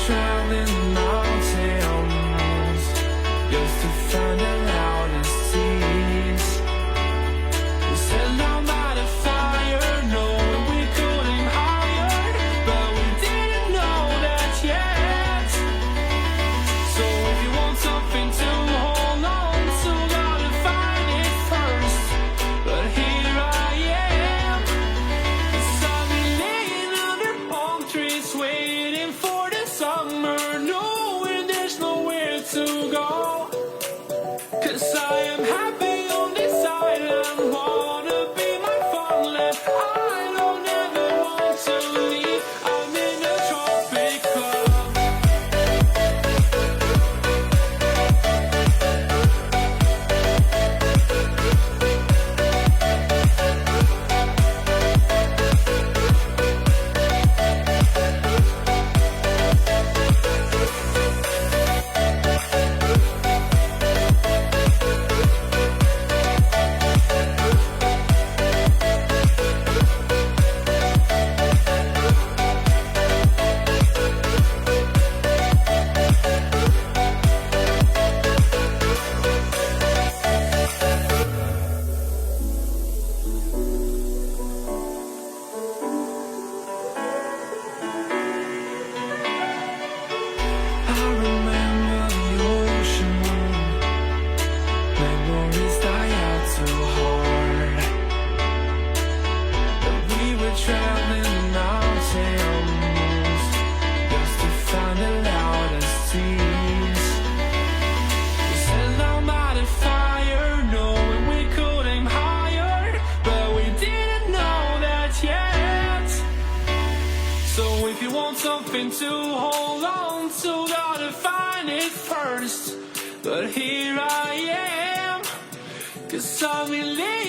traveling mountains just to find the loudest seas. We set down by the fire, knowing we couldn't hide, but we didn't know that yet. So if you want something to hold on to, gotta find it first. But here I am, 'cause I've been laying under palm trees waiting for the summer, knowing there's nowhere to go. 'Cause I am happy on this island, wanna be my farmland. I don't ever want to leave, I'm in a tropic club. I remember the ocean, memories die out too hard. But we were traveling the mountains just to find the loudest seas. We sat down by the fire, knowing we couldn't hide, but we didn't know that yet. So if you want something to hold on to, gotta find it first. But here I am, 'cause I've been laying